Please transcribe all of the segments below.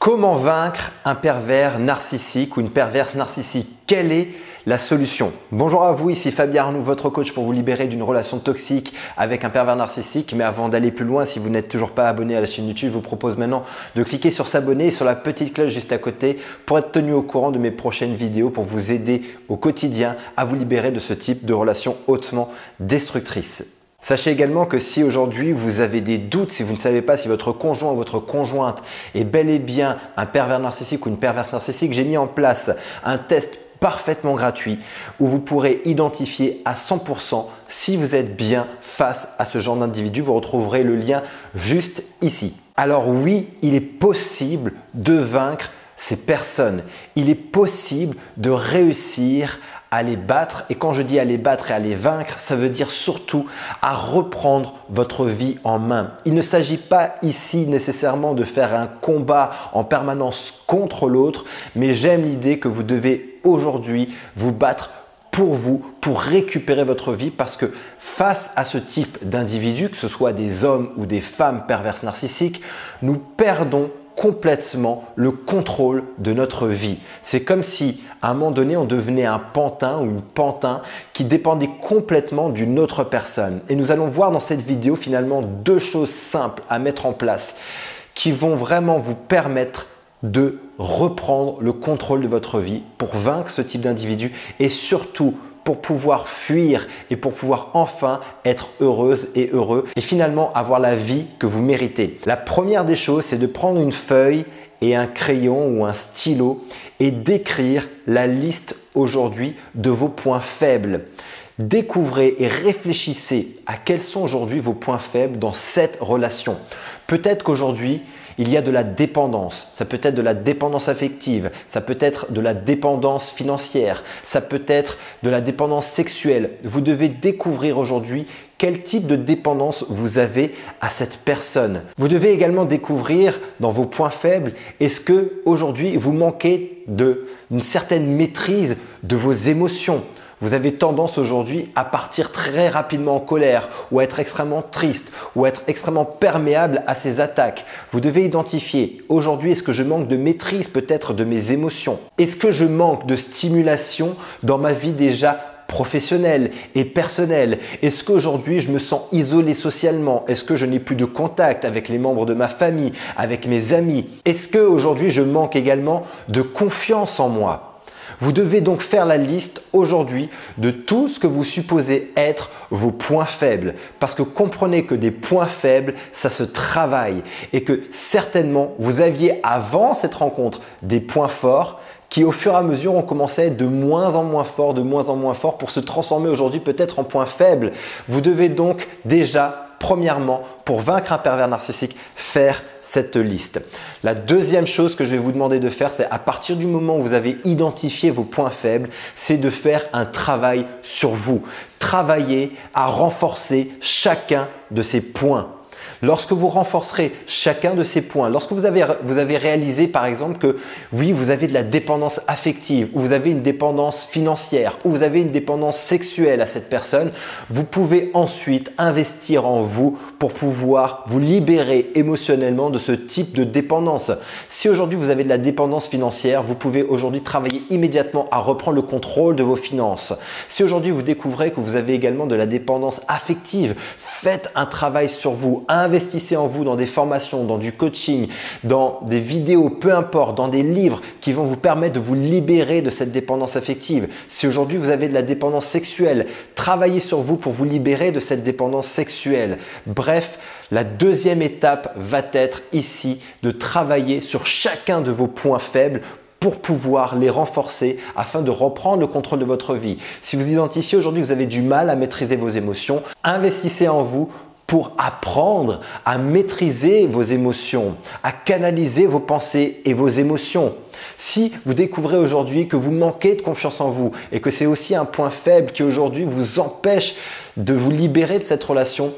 Comment vaincre un pervers narcissique ou une perverse narcissique? Quelle est la solution? Bonjour à vous, ici Fabien Arnoux, votre coach pour vous libérer d'une relation toxique avec un pervers narcissique. Mais avant d'aller plus loin, si vous n'êtes toujours pas abonné à la chaîne YouTube, je vous propose maintenant de cliquer sur s'abonner et sur la petite cloche juste à côté pour être tenu au courant de mes prochaines vidéos pour vous aider au quotidien à vous libérer de ce type de relation hautement destructrice. Sachez également que si aujourd'hui vous avez des doutes, si vous ne savez pas si votre conjoint ou votre conjointe est bel et bien un pervers narcissique ou une perverse narcissique, j'ai mis en place un test parfaitement gratuit où vous pourrez identifier à 100% si vous êtes bien face à ce genre d'individu. Vous retrouverez le lien juste ici. Alors oui, il est possible de vaincre ces personnes. Il est possible de réussir à les battre, et quand je dis à les battre et à les vaincre, ça veut dire surtout à reprendre votre vie en main. Il ne s'agit pas ici nécessairement de faire un combat en permanence contre l'autre, mais j'aime l'idée que vous devez aujourd'hui vous battre pour vous, pour récupérer votre vie, parce que face à ce type d'individus, que ce soit des hommes ou des femmes perverses narcissiques, nous perdons complètement le contrôle de notre vie. C'est comme si à un moment donné on devenait un pantin ou une pantin qui dépendait complètement d'une autre personne. Et nous allons voir dans cette vidéo finalement deux choses simples à mettre en place qui vont vraiment vous permettre de reprendre le contrôle de votre vie pour vaincre ce type d'individu et surtout pour pouvoir fuir et pour pouvoir enfin être heureuse et heureux et finalement avoir la vie que vous méritez. La première des choses, c'est de prendre une feuille et un crayon ou un stylo et d'écrire la liste aujourd'hui de vos points faibles. Découvrez et réfléchissez à quels sont aujourd'hui vos points faibles dans cette relation. Peut-être qu'aujourd'hui, il y a de la dépendance, ça peut être de la dépendance affective, ça peut être de la dépendance financière, ça peut être de la dépendance sexuelle. Vous devez découvrir aujourd'hui quel type de dépendance vous avez à cette personne. Vous devez également découvrir dans vos points faibles, est-ce que aujourd'hui vous manquez d'une certaine maîtrise de vos émotions? Vous avez tendance aujourd'hui à partir très rapidement en colère ou à être extrêmement triste ou à être extrêmement perméable à ces attaques. Vous devez identifier aujourd'hui, est-ce que je manque de maîtrise peut-être de mes émotions? Est-ce que je manque de stimulation dans ma vie déjà professionnelle et personnelle? Est-ce qu'aujourd'hui je me sens isolé socialement? Est-ce que je n'ai plus de contact avec les membres de ma famille, avec mes amis? Est-ce qu'aujourd'hui je manque également de confiance en moi? Vous devez donc faire la liste aujourd'hui de tout ce que vous supposez être vos points faibles. Parce que comprenez que des points faibles, ça se travaille. Et que certainement, vous aviez avant cette rencontre des points forts qui au fur et à mesure ont commencé à être de moins en moins forts pour se transformer aujourd'hui peut-être en points faibles. Vous devez donc déjà, premièrement, pour vaincre un pervers narcissique, faire cette liste. La deuxième chose que je vais vous demander de faire, c'est à partir du moment où vous avez identifié vos points faibles, c'est de faire un travail sur vous. Travailler à renforcer chacun de ces points. Lorsque vous renforcerez chacun de ces points, lorsque vous avez réalisé par exemple que oui, vous avez de la dépendance affective, ou vous avez une dépendance financière, ou vous avez une dépendance sexuelle à cette personne, vous pouvez ensuite investir en vous pour pouvoir vous libérer émotionnellement de ce type de dépendance. Si aujourd'hui vous avez de la dépendance financière, vous pouvez aujourd'hui travailler immédiatement à reprendre le contrôle de vos finances. Si aujourd'hui vous découvrez que vous avez également de la dépendance affective, faites un travail sur vous. Investissez en vous dans des formations, dans du coaching, dans des vidéos, peu importe, dans des livres qui vont vous permettre de vous libérer de cette dépendance affective. Si aujourd'hui vous avez de la dépendance sexuelle, travaillez sur vous pour vous libérer de cette dépendance sexuelle. Bref, la deuxième étape va être ici de travailler sur chacun de vos points faibles pour pouvoir les renforcer afin de reprendre le contrôle de votre vie. Si vous identifiez aujourd'hui que vous avez du mal à maîtriser vos émotions, investissez en vous pour apprendre à maîtriser vos émotions, à canaliser vos pensées et vos émotions. Si vous découvrez aujourd'hui que vous manquez de confiance en vous et que c'est aussi un point faible qui aujourd'hui vous empêche de vous libérer de cette relation,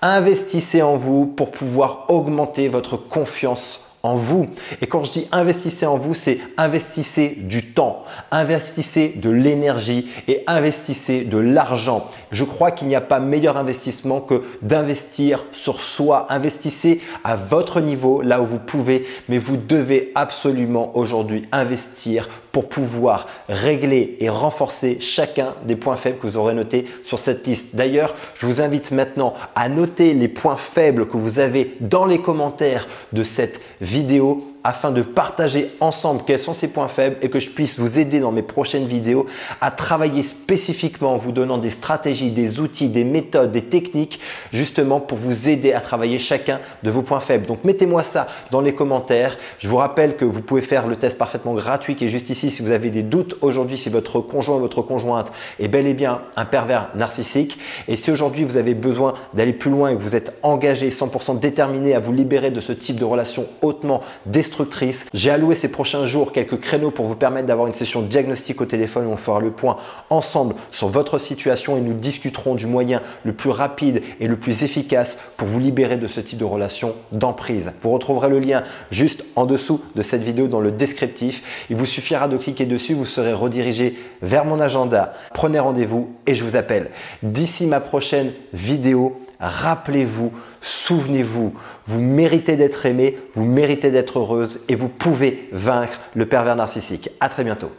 investissez en vous pour pouvoir augmenter votre confiance en vous. Et quand je dis investissez en vous, c'est investissez du temps, investissez de l'énergie et investissez de l'argent. Je crois qu'il n'y a pas meilleur investissement que d'investir sur soi. Investissez à votre niveau, là où vous pouvez, mais vous devez absolument aujourd'hui investir pour pouvoir régler et renforcer chacun des points faibles que vous aurez notés sur cette liste. D'ailleurs, je vous invite maintenant à noter les points faibles que vous avez dans les commentaires de cette vidéo afin de partager ensemble quels sont ces points faibles et que je puisse vous aider dans mes prochaines vidéos à travailler spécifiquement en vous donnant des stratégies, des outils, des méthodes, des techniques justement pour vous aider à travailler chacun de vos points faibles. Donc mettez-moi ça dans les commentaires. Je vous rappelle que vous pouvez faire le test parfaitement gratuit qui est juste ici si vous avez des doutes aujourd'hui si votre conjoint ou votre conjointe est bel et bien un pervers narcissique. Et si aujourd'hui vous avez besoin d'aller plus loin et que vous êtes engagé, 100% déterminé à vous libérer de ce type de relation hautement destructrice, j'ai alloué ces prochains jours quelques créneaux pour vous permettre d'avoir une session diagnostic au téléphone où on fera le point ensemble sur votre situation et nous discuterons du moyen le plus rapide et le plus efficace pour vous libérer de ce type de relation d'emprise. Vous retrouverez le lien juste en dessous de cette vidéo dans le descriptif. Il vous suffira de cliquer dessus, vous serez redirigé vers mon agenda. Prenez rendez-vous et je vous appelle. D'ici ma prochaine vidéo, rappelez-vous, souvenez-vous, vous méritez d'être aimé, vous méritez d'être heureuse et vous pouvez vaincre le pervers narcissique. À très bientôt.